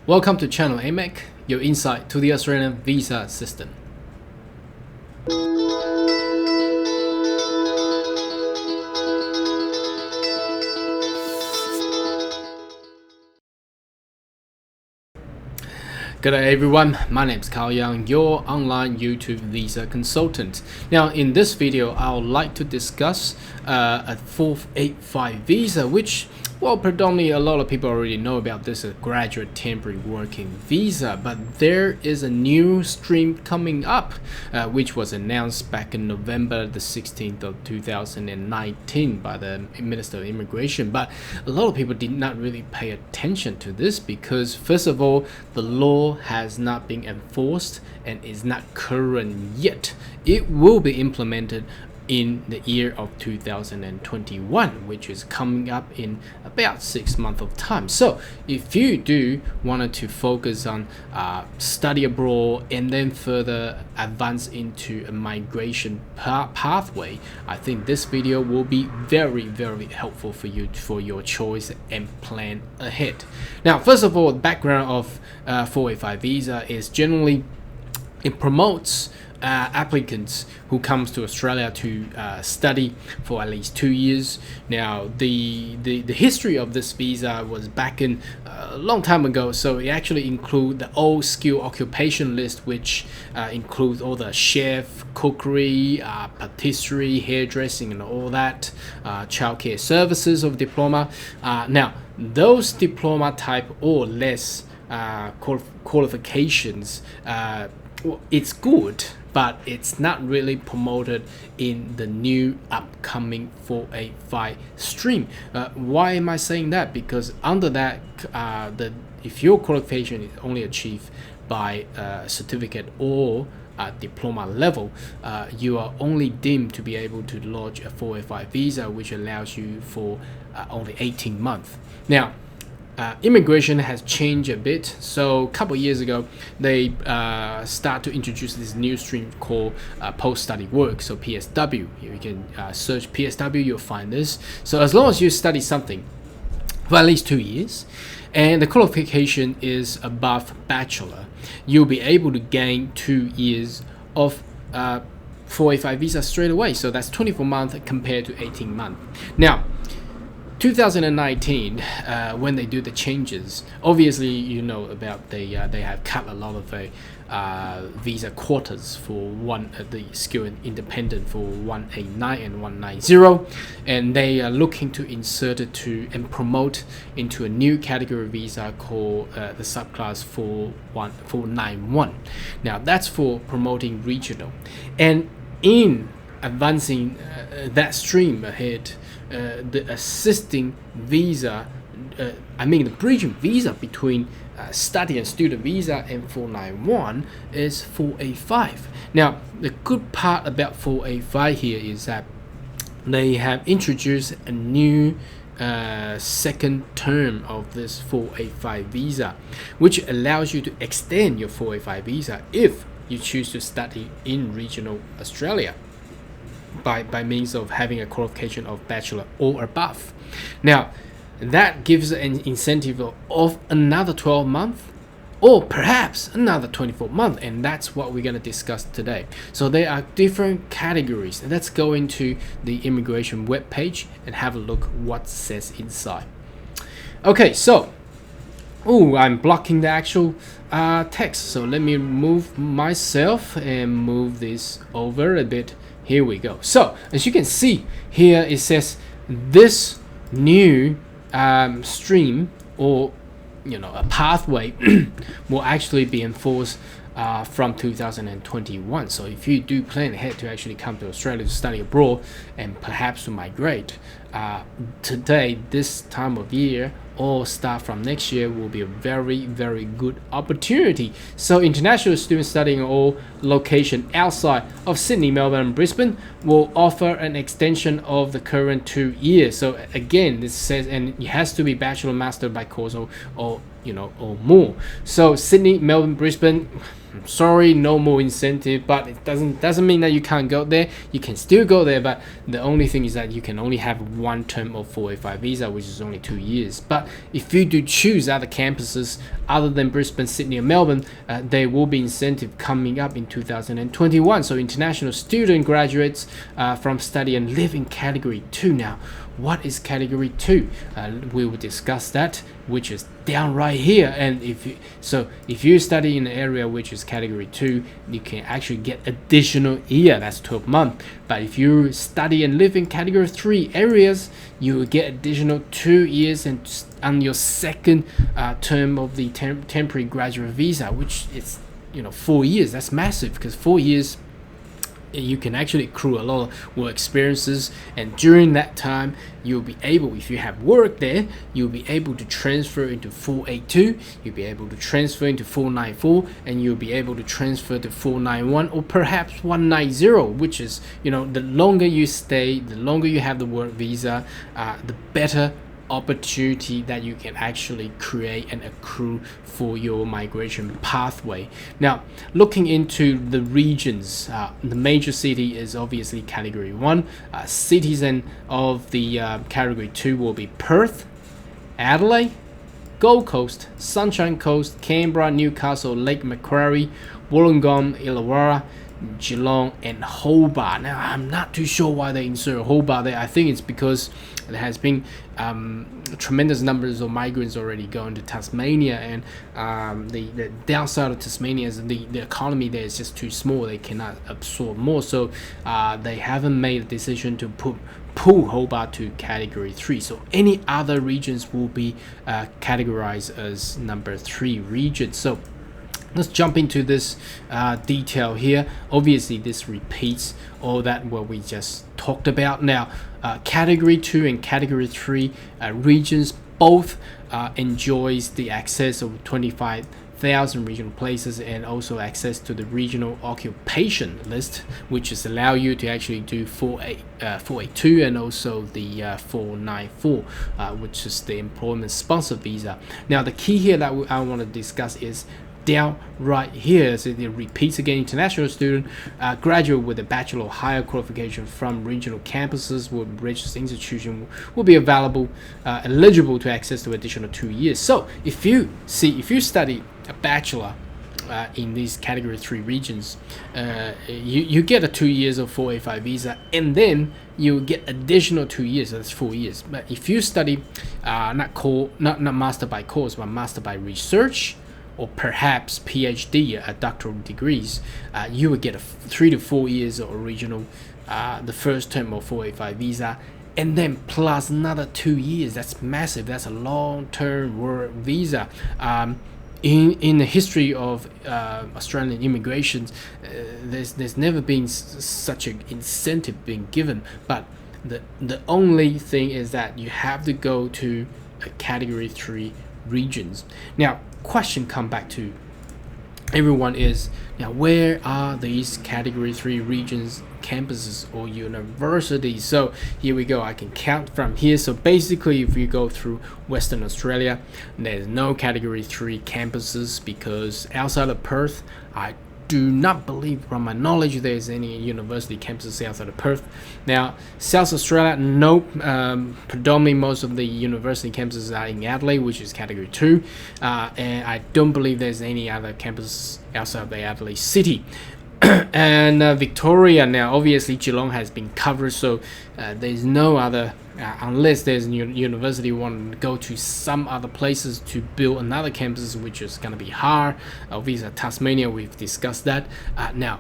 Welcome to channel AMEC, your insight to the Australian visa system. G'day everyone, my name is Carl Young, your online YouTube visa consultant. Now in this video, I would like to discuss a 485 visa, which, well, predominantly a lot of people already know about this, a graduate temporary working visa, but there is a new stream coming up, which was announced back in November the 16th of 2019 by the Minister of Immigration. But a lot of people did not really pay attention to this because, first of all, the law has not been enforced and is not current yet. It will be implemented in the year of 2021, which is coming up in about 6 months of time. So if you do wanted to focus on study abroad and then further advance into a migration pathway, I think this video will be very helpful for you for your choice and plan ahead. Now, first of all, the background of 485 visa is generally it promotes applicants who comes to Australia to study for at least 2 years. Now the history of this visa was back in a long time ago, so it actually includes the old skill occupation list, which includes all the chef, cookery, patisserie, hairdressing and all that, childcare services of diploma. Now those diploma type or less qualifications, well, it's good, but it's not really promoted in the new upcoming 485 stream. Why am I saying that? Because under that, if your qualification is only achieved by a certificate or diploma level, you are only deemed to be able to lodge a 485 visa, which allows you for only 18 months. Now, immigration has changed a bit. So a couple of years ago, they start to introduce this new stream called post-study work, so PSW. You can search PSW, you'll find this. So as long as you study something for at least 2 years and the qualification is above bachelor, you'll be able to gain 2 years of 485 visa straight away. So that's 24 months compared to 18 months. Now 2019, when they do the changes, obviously you know about they have cut a lot of visa quotas for the skill and independent for 189 and 190, and they are looking to insert it to and promote into a new category visa called the subclass 491. Now that's for promoting regional, and in advancing that stream ahead, the assisting visa, the bridging visa between study and student visa and 491 is 485. Now, the good part about 485 here is that they have introduced a new second term of this 485 visa, which allows you to extend your 485 visa if you choose to study in regional Australia by means of having a qualification of bachelor or above. Now that gives an incentive of another 12 months or perhaps another 24 months, and that's what we're going to discuss today. So there are different categories. Let's go into the immigration webpage and have a look what says inside. Okay, so I'm blocking the actual text, so let me move myself and move this over a bit. Here we go. So as you can see here, it says this new stream or a pathway will actually be enforced from 2021. So if you do plan ahead to actually come to Australia to study abroad and perhaps to migrate, today, this time of year, or start from next year, will be a very good opportunity. So international students studying in all locations outside of Sydney, Melbourne and Brisbane will offer an extension of the current 2 years. So again, this says, and it has to be bachelor, master by course or more. So Sydney, Melbourne, Brisbane, I'm sorry, no more incentive, but it doesn't mean that you can't go there. You can still go there, but the only thing is that you can only have one term of 485 visa, which is only 2 years. But if you do choose other campuses other than Brisbane, Sydney, and Melbourne, there will be incentive coming up in 2021. So international student graduates from study and live in category 2. Now, what is category 2? We will discuss that, which is down right here. And if you study in an area which is category 2, you can actually get additional year, that's 12 months. But if you study and live in category 3 areas, you will get additional 2 years and on your second term of the temporary graduate visa, which is 4 years. That's massive, because 4 years you can actually accrue a lot of work experiences, and during that time you'll be able, if you have work there, you'll be able to transfer into 482, you'll be able to transfer into 494, and you'll be able to transfer to 491 or perhaps 190, which is the longer you stay, the longer you have the work visa, the better opportunity that you can actually create and accrue for your migration pathway. Now, looking into the regions, the major city is obviously category 1. Citizen of the category 2 will be Perth, Adelaide, Gold Coast, Sunshine Coast, Canberra, Newcastle, Lake Macquarie, Wollongong, Illawarra, Geelong, and Hobart. Now, I'm not too sure why they insert Hobart there. I think it's because there has been tremendous numbers of migrants already going to Tasmania, and the downside of Tasmania is the economy there is just too small. They cannot absorb more, so they haven't made a decision to pull Hobart to category 3. So any other regions will be categorized as number 3 regions. So let's jump into this detail here. Obviously, this repeats all that what we just talked about. Now, category 2 and category 3 regions both enjoys the access of 25,000 regional places, and also access to the regional occupation list, which is allow you to actually do 482 and also the 494, which is the employment sponsor visa. Now, the key here that I want to discuss is down right here. So it repeats again: international student, graduate with a bachelor or higher qualification from regional campuses with registered institution will be eligible to access to additional 2 years. So if you study a bachelor in these category 3 regions, you get a 2 years of 485 visa, and then you get additional 2 years. So that's 4 years. But if you study not master by course, but master by research, or perhaps PhD, doctoral degrees, you will get 3 to 4 years of original, the first term of 485 visa, and then plus another 2 years. That's massive. That's a long-term work visa. In the history of Australian immigration, there's never been such an incentive being given. But the only thing is that you have to go to a category 3 regions. Now, question come back to everyone is, now where are these category 3 regions, campuses or universities? So here we go. I can count from here. So basically, if you go through Western Australia, there's no category 3 campuses, because outside of Perth, I do not believe, from my knowledge, there's any university campuses outside of Perth. Now, South Australia, nope. Predominantly, most of the university campuses are in Adelaide, which is category 2, and I don't believe there's any other campus outside of the Adelaide city. And Victoria, now obviously Geelong has been covered, so there's no other, unless there's a university want to go to some other places to build another campus, which is going to be hard. Obviously Tasmania, we've discussed that. Now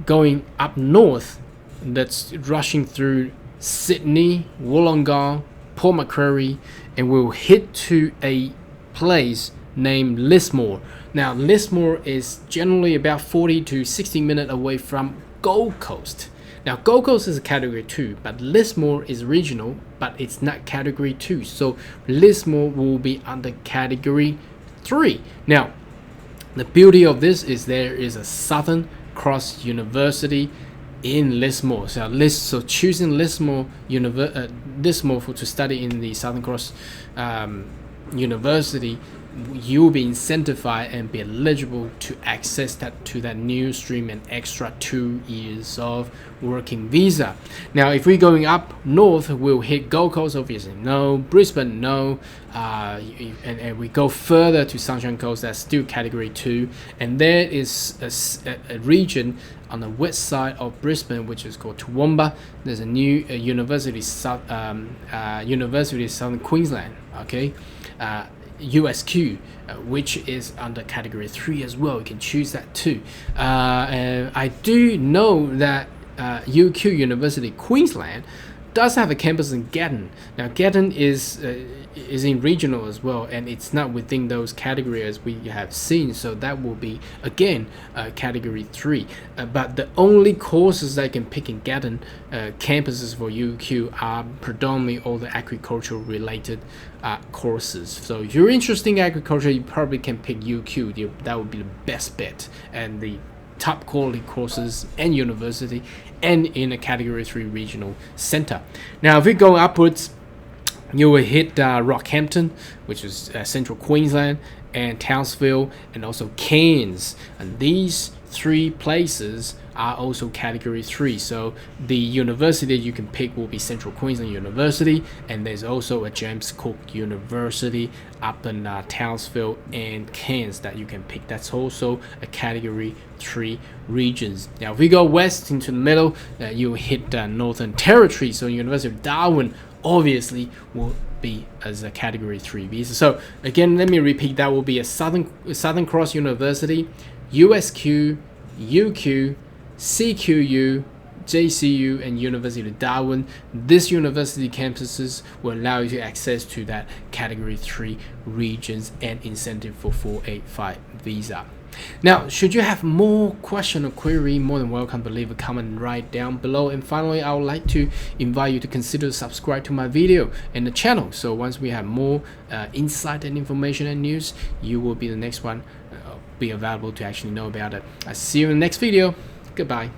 going up north, that's rushing through Sydney, Wollongong, Port Macquarie, and we'll hit to a place named Lismore. Now, Lismore is generally about 40 to 60 minutes away from Gold Coast. Now, Gold Coast is a category 2, but Lismore is regional, but it's not category 2. So Lismore will be under category 3. Now, the beauty of this is there is a Southern Cross University in Lismore. So choosing Lismore to study in the Southern Cross University you'll be incentivized and be eligible to access that new stream and extra 2 years of working visa. Now, if we're going up north, we'll hit Gold Coast, obviously no. Brisbane, no. And we go further to Sunshine Coast, that's still category 2. And there is a region on the west side of Brisbane, which is called Toowoomba. There's a new University of Southern Queensland, okay, USQ, which is under category 3 as well. You can choose that too. And I do know that UQ University Queensland does have a campus in Gatton. Now Gatton is in regional as well, and it's not within those categories we have seen, so that will be again category 3. But the only courses I can pick in Gatton campuses for UQ are predominantly all the agricultural related courses. So if you're interested in agriculture, you probably can pick UQ. That would be the best bet, and the top quality courses and university, and in a category 3 regional center. Now if we go upwards, you will hit Rockhampton, which is central Queensland, and Townsville, and also Cairns, and these 3 places are also category 3. So the university you can pick will be Central Queensland University, and there's also a James Cook University up in Townsville and Cairns that you can pick. That's also a category 3 regions. Now if we go west into the middle, you hit Northern Territory. So University of Darwin obviously will be as a category 3 visa. So again, let me repeat, that will be a Southern Cross University, USQ, UQ, CQU, JCU, and University of Darwin. This university campuses will allow you to access to that category 3 regions and incentive for 485 visa. Now, should you have more question or query, more than welcome to leave a comment right down below. And finally, I would like to invite you to consider subscribe to my video and the channel. So once we have more insight and information and news, you will be the next one be available to actually know about it. I'll see you in the next video. Goodbye.